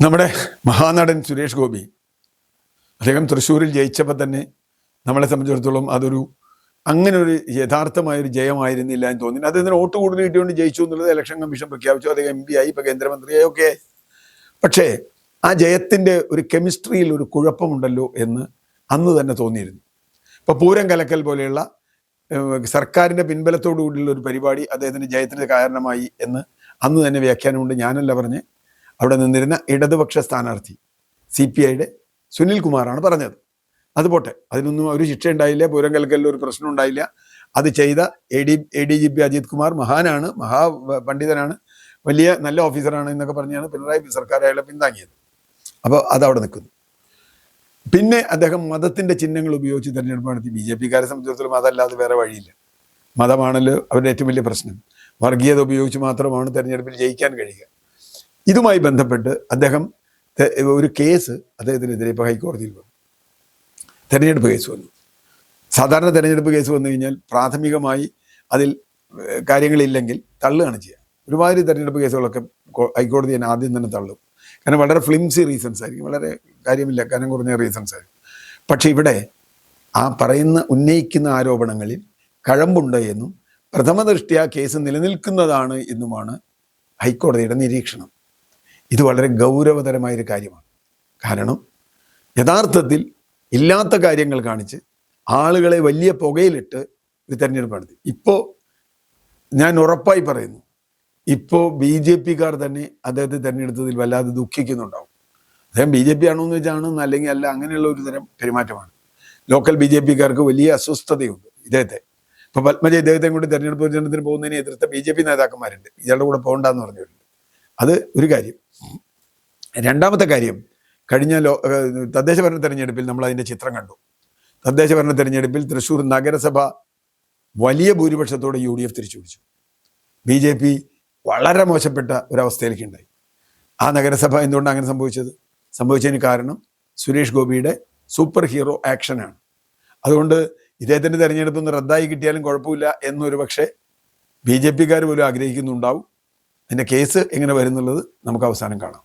നമ്മുടെ മഹാനടൻ സുരേഷ് ഗോപി അദ്ദേഹം തൃശ്ശൂരിൽ ജയിച്ചപ്പോൾ തന്നെ നമ്മളെ സംബന്ധിച്ചിടത്തോളം അതൊരു അങ്ങനെ ഒരു യഥാർത്ഥമായൊരു ജയമായിരുന്നില്ല എന്ന് തോന്നി. അദ്ദേഹത്തിന് വോട്ട് കൂടുതൽ കിട്ടിയോണ്ട് ജയിച്ചു എന്നുള്ളത് ഇലക്ഷൻ കമ്മീഷൻ പ്രഖ്യാപിച്ചു. അദ്ദേഹം MP ആയി, ഇപ്പോൾ കേന്ദ്രമന്ത്രിയായി ഒക്കെ ആയി. പക്ഷേ ആ ജയത്തിൻ്റെ ഒരു കെമിസ്ട്രിയിൽ ഒരു കുഴപ്പമുണ്ടല്ലോ എന്ന് അന്ന് തന്നെ തോന്നിയിരുന്നു. ഇപ്പോൾ പൂരം കലക്കൽ പോലെയുള്ള സർക്കാരിൻ്റെ പിൻബലത്തോടു കൂടിയുള്ള ഒരു പരിപാടി അദ്ദേഹത്തിൻ്റെ ജയത്തിന് കാരണമായി എന്ന് അന്ന് തന്നെ വ്യാഖ്യാനമുണ്ട്. ഞാനല്ല പറഞ്ഞ്, അവിടെ നിന്നിരുന്ന ഇടതുപക്ഷ സ്ഥാനാർത്ഥി CPIയുടെ സുനിൽ കുമാറാണ് പറഞ്ഞത്. അത് പോട്ടെ, അതിനൊന്നും ഒരു ശിക്ഷ ഉണ്ടായില്ല, പൂരം കലക്കലിൽ ഒരു പ്രശ്നം ഉണ്ടായില്ല. അത് ചെയ്ത ADGP അജിത് കുമാർ മഹാനാണ്, മഹാപണ്ഡിതനാണ്, വലിയ നല്ല ഓഫീസറാണ് എന്നൊക്കെ പറഞ്ഞാണ് പിണറായി സർക്കാർ അയാളെ പിന്താങ്ങിയത്. അപ്പോൾ അതവിടെ നിൽക്കുന്നു. പിന്നെ അദ്ദേഹം മതത്തിൻ്റെ ചിഹ്നങ്ങൾ ഉപയോഗിച്ച് തെരഞ്ഞെടുപ്പ് നടത്തി. BJPക്കാരെ സംബന്ധിച്ചിടത്തോളം അതല്ലാതെ വേറെ വഴിയില്ല. മതമാണല്ലോ അവരുടെ ഏറ്റവും വലിയ പ്രശ്നം. വർഗീയത ഉപയോഗിച്ച് മാത്രമാണ് തെരഞ്ഞെടുപ്പിൽ ജയിക്കാൻ കഴിയുക. ഇതുമായി ബന്ധപ്പെട്ട് അദ്ദേഹം ഒരു കേസ് അദ്ദേഹത്തിനെതിരെ ഇപ്പോൾ ഹൈക്കോടതിയിൽ വന്നു. തെരഞ്ഞെടുപ്പ് കേസ് വന്നു. സാധാരണ തെരഞ്ഞെടുപ്പ് കേസ് വന്നു കഴിഞ്ഞാൽ പ്രാഥമികമായി അതിൽ കാര്യങ്ങളില്ലെങ്കിൽ തള്ളുകയാണ് ചെയ്യുക. ഒരുമാതിരി തെരഞ്ഞെടുപ്പ് കേസുകളൊക്കെ ഹൈക്കോടതി തന്നെ ആദ്യം തന്നെ തള്ളും. കാരണം വളരെ ഫ്ലിംസി റീസൺസ് ആയിരിക്കും, വളരെ കാര്യമില്ല, കനം കുറഞ്ഞ റീസൺസ് ആയിരിക്കും. പക്ഷെ ഇവിടെ ആ ഉന്നയിക്കുന്ന ആരോപണങ്ങളിൽ കഴമ്പുണ്ട് എന്നും പ്രഥമ ദൃഷ്ട്യാ കേസ് നിലനിൽക്കുന്നതാണ് എന്നുമാണ് ഹൈക്കോടതിയുടെ നിരീക്ഷണം. ഇത് വളരെ ഗൗരവതരമായൊരു കാര്യമാണ്. കാരണം യഥാർത്ഥത്തിൽ ഇല്ലാത്ത കാര്യങ്ങൾ കാണിച്ച് ആളുകളെ വലിയ പുകയിലിട്ട് ഒരു തെരഞ്ഞെടുപ്പ് നടത്തി. ഇപ്പോൾ ഞാൻ ഉറപ്പായി പറയുന്നു, ഇപ്പോൾ BJPക്കാർ തന്നെ അദ്ദേഹത്തെ തിരഞ്ഞെടുത്തതിൽ വല്ലാതെ ദുഃഖിക്കുന്നുണ്ടാവും. അദ്ദേഹം BJP ആണോ എന്ന് വെച്ചാണ്, അല്ലെങ്കിൽ അല്ല, അങ്ങനെയുള്ള ഒരു തരം പെരുമാറ്റമാണ്. ലോക്കൽ BJPക്കാർക്ക് വലിയ അസ്വസ്ഥതയുണ്ട് ഇദ്ദേഹത്തെ. ഇപ്പോൾ പത്മജ ഇദ്ദേഹത്തെ കൊണ്ട് തെരഞ്ഞെടുപ്പ് പ്രചരണത്തിന് പോകുന്നതിനെ എതിർത്ത BJP നേതാക്കന്മാരുണ്ട്, ഇയാളുടെ കൂടെ പോകണ്ടെന്ന് പറഞ്ഞവരുണ്ട്. അത് ഒരു കാര്യം. രണ്ടാമത്തെ കാര്യം, കഴിഞ്ഞ തദ്ദേശ ഭരണ തെരഞ്ഞെടുപ്പിൽ നമ്മൾ അതിൻ്റെ ചിത്രം കണ്ടു. തദ്ദേശ ഭരണ തെരഞ്ഞെടുപ്പിൽ തൃശ്ശൂർ നഗരസഭ വലിയ ഭൂരിപക്ഷത്തോടെ UDF തിരിച്ചു പിടിച്ചു. BJP വളരെ മോശപ്പെട്ട ഒരവസ്ഥയിലേക്ക് ഉണ്ടായി. ആ നഗരസഭ എന്തുകൊണ്ടാണ് അങ്ങനെ സംഭവിച്ചതിന് കാരണം സുരേഷ് ഗോപിയുടെ സൂപ്പർ ഹീറോ ആക്ഷനാണ്. അതുകൊണ്ട് ഇദ്ദേഹത്തിൻ്റെ തെരഞ്ഞെടുപ്പ് ഒന്ന് റദ്ദായി കിട്ടിയാലും കുഴപ്പമില്ല എന്നൊരു പക്ഷേ BJPക്കാർ പോലും ആഗ്രഹിക്കുന്നുണ്ടാവും. അതിൻ്റെ കേസ് എങ്ങനെ വരുന്നുള്ളത് നമുക്ക് അവസാനം കാണാം.